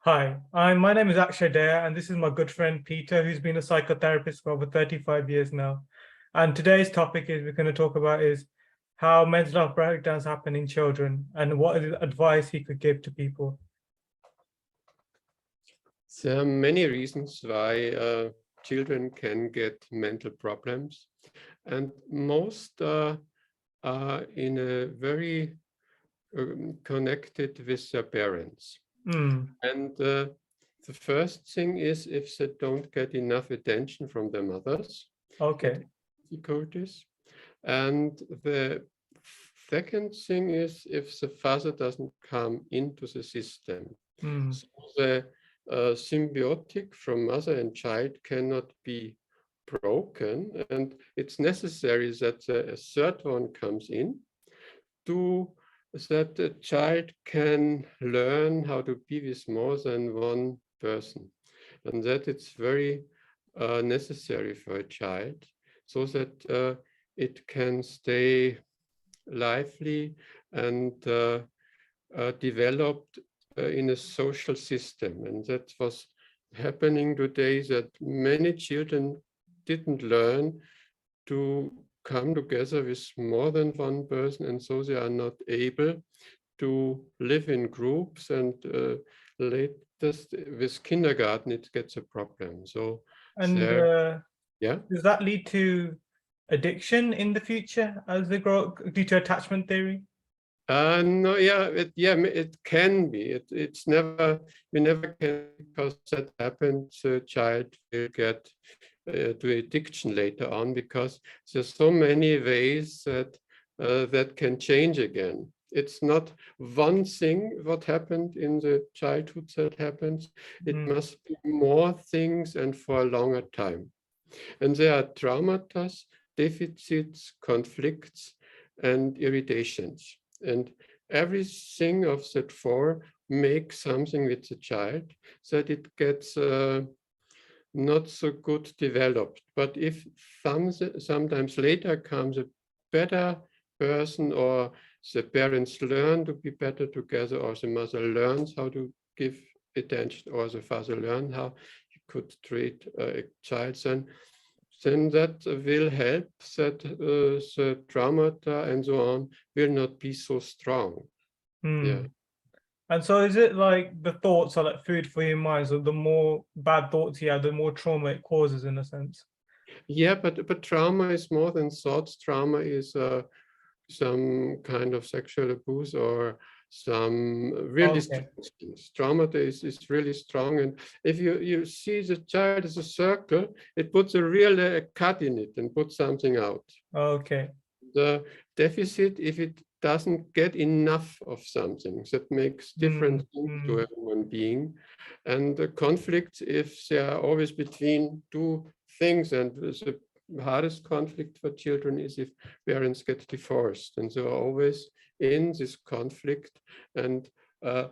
Hi, my name is Akshay Daya, and this is my good friend Peter, who's been a psychotherapist for over 35 years now. And today's topic is we're going to talk about is how mental health breakdowns happen in children and what advice he could give to people. There are many reasons why children can get mental problems, and most are in a very connected with their parents. And the first thing is if they don't get enough attention from their mothers, Okay. difficulties. And the second thing is if the father doesn't come into the system. So the symbiotic from mother and child cannot be broken, and it's necessary that a third one comes in to that the child can learn how to be with more than one person, and that it's very necessary for a child so that it can stay lively and developed in a social system. And that was happening today, that many children didn't learn to come together with more than one person, and so they are not able to live in groups, and latest with kindergarten it gets a problem. So yeah, does that lead to addiction in the future as they grow due to attachment theory? No, it can be. It's never, we never can, because that happens, a child will get to addiction later on, because there's so many ways that that can change again. It's not one thing what happened in the childhood that happens. It must be more things and for a longer time. And there are traumata, deficits, conflicts, and irritations. And everything of that four makes something with the child that it gets not so good developed. But if sometimes later comes a better person, or the parents learn to be better together, or the mother learns how to give attention, or the father learns how he could treat a child, then that will help that the traumata and so on will not be so strong. Yeah. And so is it like the thoughts are like food for your mind? So the more bad thoughts you have, the more trauma it causes in a sense. Yeah, but trauma is more than thoughts. Trauma is some kind of sexual abuse or some really strong things. Trauma is really strong. And if you see the child as a circle, it puts a real cut in it and puts something out. Okay. The deficit, if it doesn't get enough of something, that makes different things to a human being. And the conflicts, if they are always between two things, and the hardest conflict for children is if parents get divorced, and they're always in this conflict. And the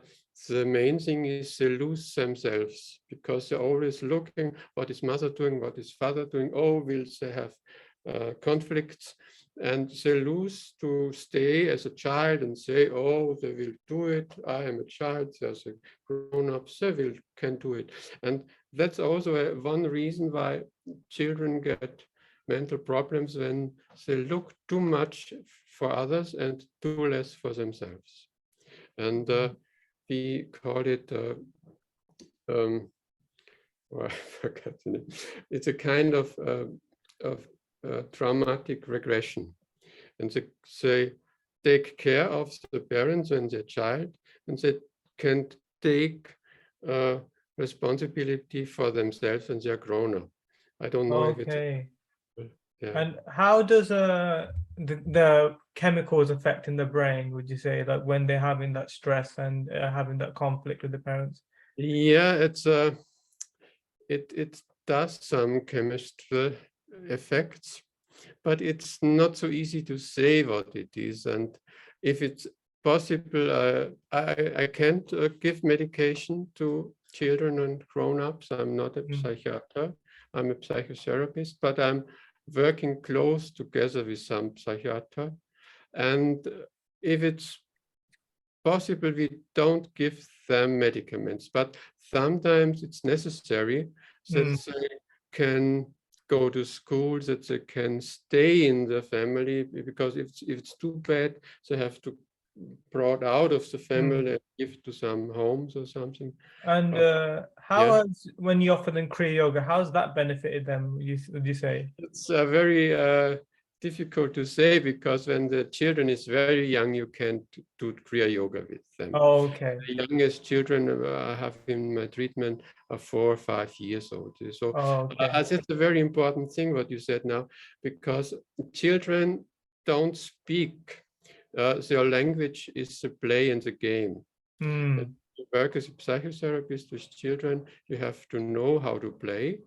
main thing is they lose themselves, because they're always looking, what is mother doing, what is father doing? Oh, will they have conflicts? And they lose to stay as a child and say, oh, they will do it. I am a child, there's a grown-up, they can do it. And that's also one reason why children get mental problems, when they look too much for others and too less for themselves. And we call it, I forgot the name. It's a kind of traumatic regression. And they take care of the parents and their child, and they can take responsibility for themselves, and they're grown up. I don't know if it's... Yeah. And how does the chemicals affect in the brain, would you say, like when they're having that stress and having that conflict with the parents? Yeah, it does some chemical effects, but it's not so easy to say what it is. And if it's possible, I can't give medication to children and grown-ups. I'm not a psychiatrist. I'm a psychotherapist, but I'm working close together with some psychiatrist. And if it's possible we don't give them medicaments, but sometimes it's necessary that Mm, they can go to school, that they can stay in the family, because if it's too bad, they have to brought out of the mm. family and give to some homes or something. And Uh, how yeah, has, when you offer them Kriya Yoga, how's that benefited them, would you say? it's very difficult to say, because when the children is very young, you can't do Kriya Yoga with them. Oh, okay. The youngest children I have in my treatment are 4 or 5 years old. So Oh, okay. that's a very important thing what you said now, because children don't speak. Their language is the play and the game. And Mm, to work as a psychotherapist with children, you have to know how to play,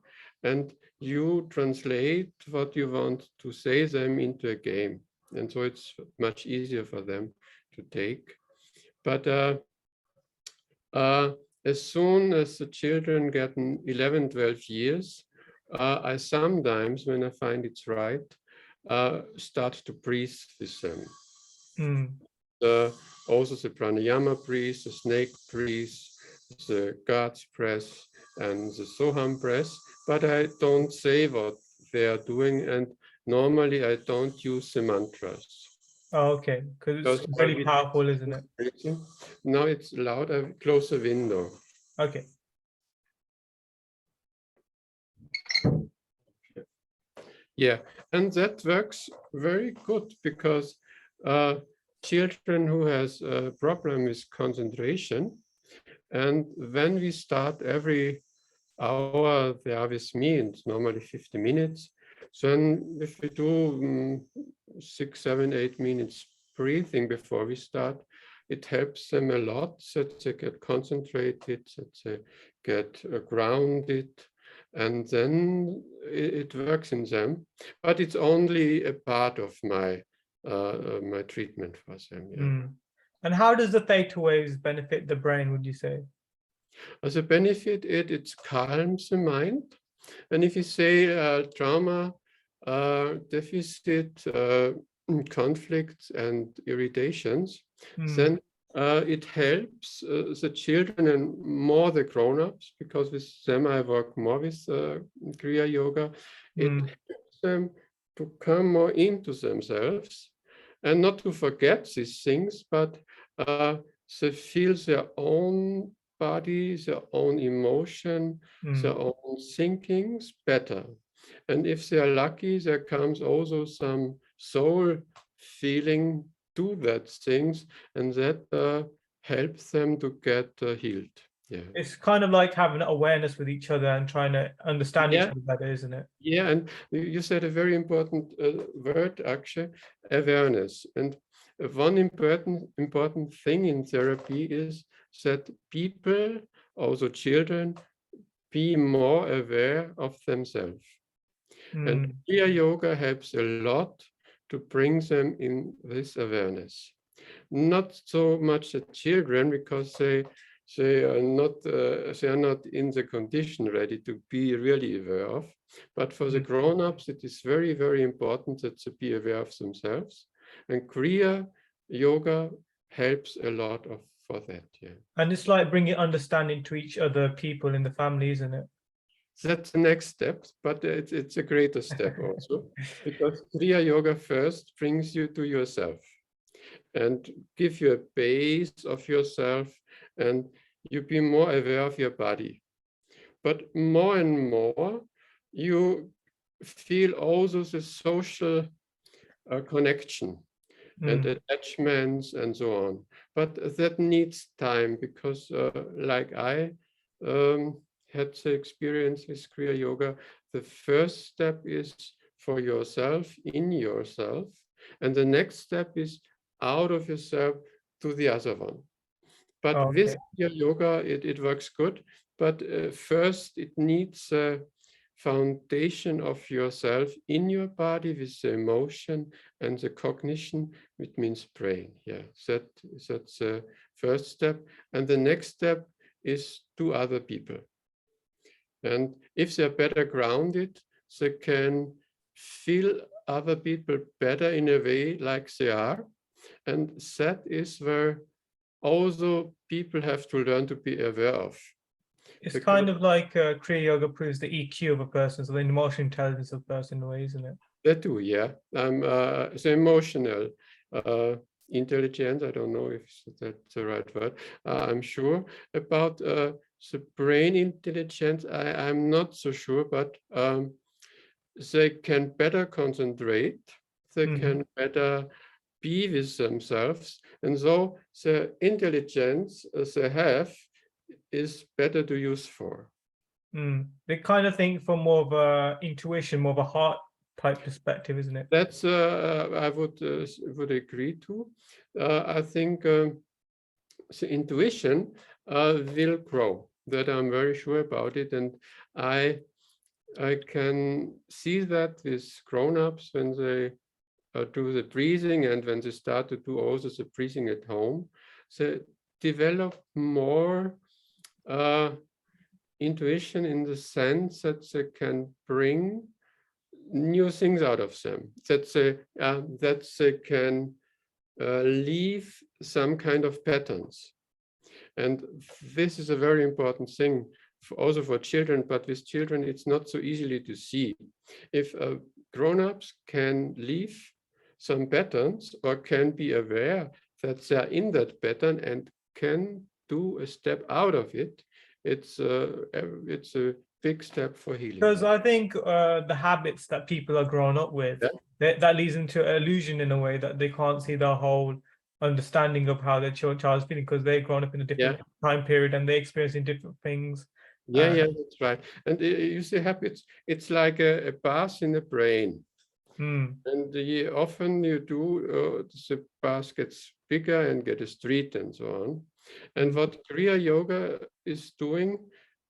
and you translate what you want to say them into a game. And so it's much easier for them to take. But uh, as soon as the children get 11, 12 years, I sometimes, when I find it's right, start to breathe with them. mm. Also the pranayama breath, the snake breath, the God's breath, and the Soham breath, but I don't say what they are doing, and normally I don't use the mantras. Oh, okay. Because Because it's really powerful, isn't it? now it's loud, I close the window. Okay. Yeah, and that works very good, because uh, children who has a problem with concentration, and when we start every hour they are with me, and it's normally 50 minutes, then if we do 6, 7, 8 minutes breathing before we start, it helps them a lot, that they get concentrated, that they get grounded, and then it works in them. But it's only a part of my treatment for them. Yeah. Mm. And how does the theta waves benefit the brain, would you say? As a benefit, it calms the mind. And if you say trauma, deficit, conflicts, and irritations, Mm, then it helps the children and more the grown-ups, because with them I work more with Kriya Yoga. It mm, helps them to come more into themselves and not to forget these things, but they feel their own body, their own emotion, their mm. own thinkings better. And if they are lucky, there comes also some soul feeling to that things, and that helps them to get healed. Yeah. It's kind of like having awareness with each other and trying to understand each Yeah. other better, isn't it? Yeah, and you said a very important word, actually, awareness. And one important thing in therapy is that people, also children, be more aware of themselves. And Mm, Kriya Yoga helps a lot to bring them in this awareness. Not so much the children, because they are not in the condition ready to be really aware of. But for the mm. grown-ups, it is very, very important that they be aware of themselves. And Kriya Yoga helps a lot for that. Yeah. And it's like bringing understanding to each other people in the family, isn't it? That's the next step, but it's a greater step also, because Kriya Yoga first brings you to yourself and give you a base of yourself, and you be more aware of your body. But more and more, you feel also the social connection and Mm, attachments and so on. But that needs time, because like I um, had the experience with Kriya Yoga, the first step is for yourself, in yourself, and the next step is out of yourself to the other one. But with okay. Kriya Yoga, it works good. But first, it needs a foundation of yourself in your body with the emotion and the cognition, which means brain. Yeah, that's the first step. And the next step is to other people. And if they're better grounded, they can feel other people better in a way like they are. And that is where also people have to learn to be aware of. It's Because kind of like Kriya Yoga proves the EQ of a person, so the emotional intelligence of a person in a way, isn't it? that too, yeah. So emotional intelligence, I don't know if that's the right word, I'm sure. About the brain intelligence, I'm not so sure, but they can better concentrate, they can better be with themselves, and so the intelligence they have is better to use for. They kind of think from more of a intuition, more of a heart type perspective, isn't it? That's I would agree to. I think the intuition will grow. That I'm very sure about it, and I I can see that with grown-ups when they do the breathing and when they start to do also the breathing at home, they develop more intuition in the sense that they can bring new things out of them, that they can leave some kind of patterns. And this is a very important thing also for children, but with children it's not so easily to see. If grown-ups can leave some patterns or can be aware that they're in that pattern and can do a step out of it, it's a big step for healing. Because I think the habits that people are grown up with, that leads into illusion in a way that they can't see the whole understanding of how their child's feeling because they've grown up in a different time period and they're experiencing different things. Yeah, that's right. And you see habits, it's like a bath in the brain. And often you do, the bath gets bigger and get a street and so on. And what Kriya Yoga is doing,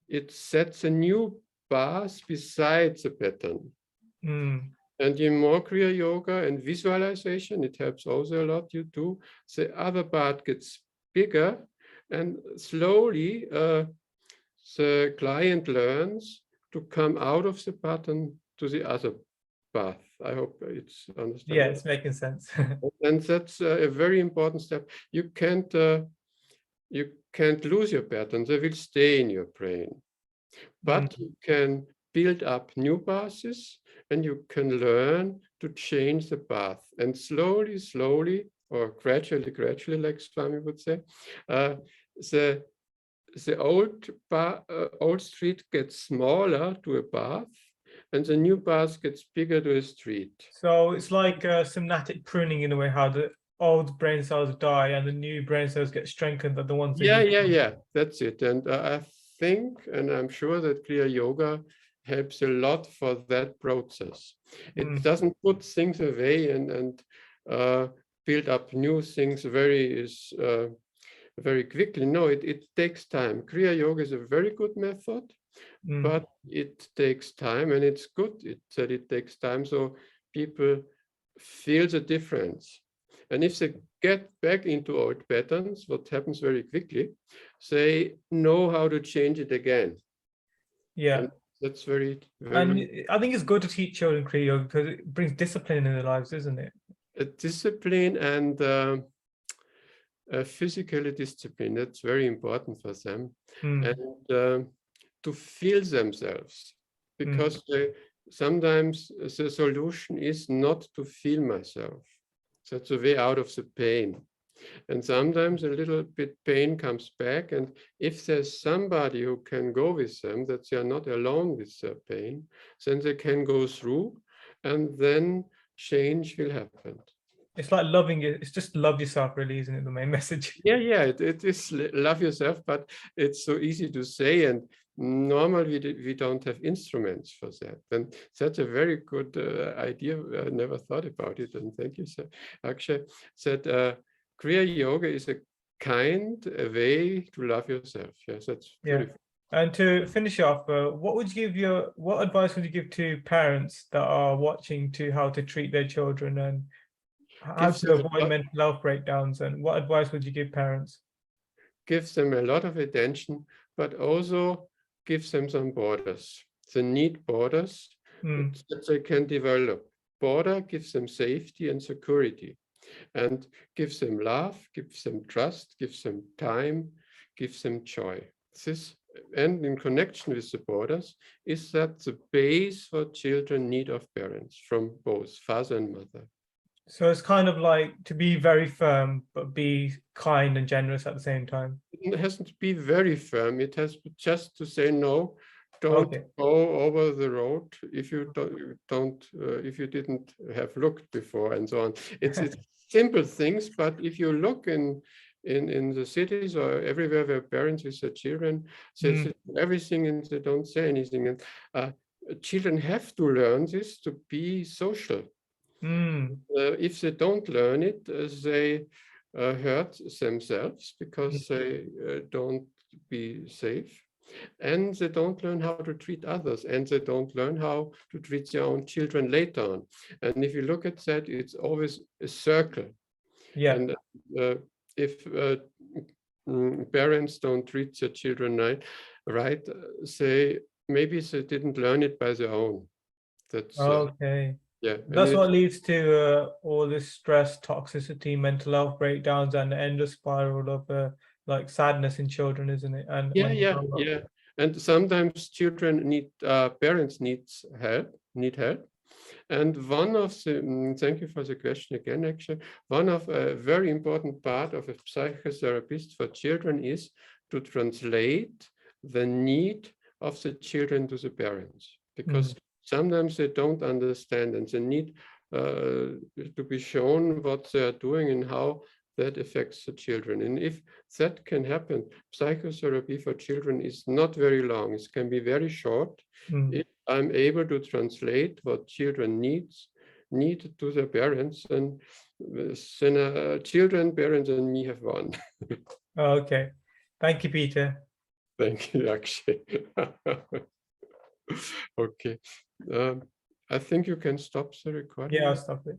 it sets a new bath beside the pattern. And in more Kriya Yoga and visualization, it helps also a lot. You do, the other part gets bigger, and slowly the client learns to come out of the pattern to the other path. I hope it's understandable. Yeah, it's making sense. And that's a very important step. You can't lose your patterns; they will stay in your brain. But you can build up new paths, and you can learn to change the path. And slowly, slowly, or gradually, gradually, like Swami would say, the old street gets smaller to a path, and the new path gets bigger to a street. So it's like synaptic pruning in a way, how the old brain cells die and the new brain cells get strengthened are the ones that Yeah, that's it. And I think, and I'm sure that Kriya Yoga helps a lot for that process. It doesn't put things away and build up new things very quickly. No, it takes time. Kriya Yoga is a very good method, but it takes time, and it's good that it takes time so people feel the difference. And if they get back into old patterns, what happens very quickly, they know how to change it again. Yeah. And that's very, And very... I think it's good to teach children Kriya Yoga because it brings discipline in their lives, isn't it? A discipline and physical discipline, that's very important for them. And to feel themselves, because sometimes the solution is not to feel myself. That's a way out of the pain. And sometimes a little bit pain comes back. And if there's somebody who can go with them, that they are not alone with their pain, then they can go through, and then change will happen. It's like loving it. It's just love yourself, really, isn't it? The main message. Yeah, it is love yourself, but it's so easy to say. And normally we don't have instruments for that. And that's a very good idea. I never thought about it. And thank you, sir. Akshay said, Kriya Yoga is a way to love yourself. Yes, that's beautiful. And to finish off, what advice would you give to parents that are watching to how to treat their children and how to avoid mental health breakdowns? And what advice would you give parents? Give them a lot of attention, but also give them some borders. They need borders that they can develop. Border gives them safety and security. and gives them love, gives them trust, gives them time, gives them joy. This, and in connection with the borders, is that the base for children need of parents from both father and mother. So it's kind of like to be very firm, but be kind and generous at the same time. It hasn't to be very firm. It has just to say no. Don't Okay. go over the road if you don't if you didn't have looked before, and so on. It's simple things, but if you look in the cities or everywhere where parents with their children say everything and they don't say anything, and children have to learn this to be social. If they don't learn it, they hurt themselves because they don't be safe, and they don't learn how to treat others, and they don't learn how to treat their own children later on. And if you look at that, it's always a circle. Yeah. And if parents don't treat their children right, maybe they didn't learn it by their own. That's Okay. yeah. That's what leads to all this stress, toxicity, mental health breakdowns, and the endless spiral of like sadness in children, isn't it? And mental health. And sometimes children need parents need help. And one of the thank you for the question again. Actually, one of a very important part of a psychotherapist for children is to translate the need of the children to the parents, because sometimes they don't understand and they need to be shown what they are doing and how that affects the children. And if that can happen, psychotherapy for children is not very long. It can be very short. If I'm able to translate what children need to their parents, and then children, parents, and me have won. Okay. Thank you, Peter. Thank you, Akshay. Okay. I think you can stop the recording. Yeah, I'll stop it.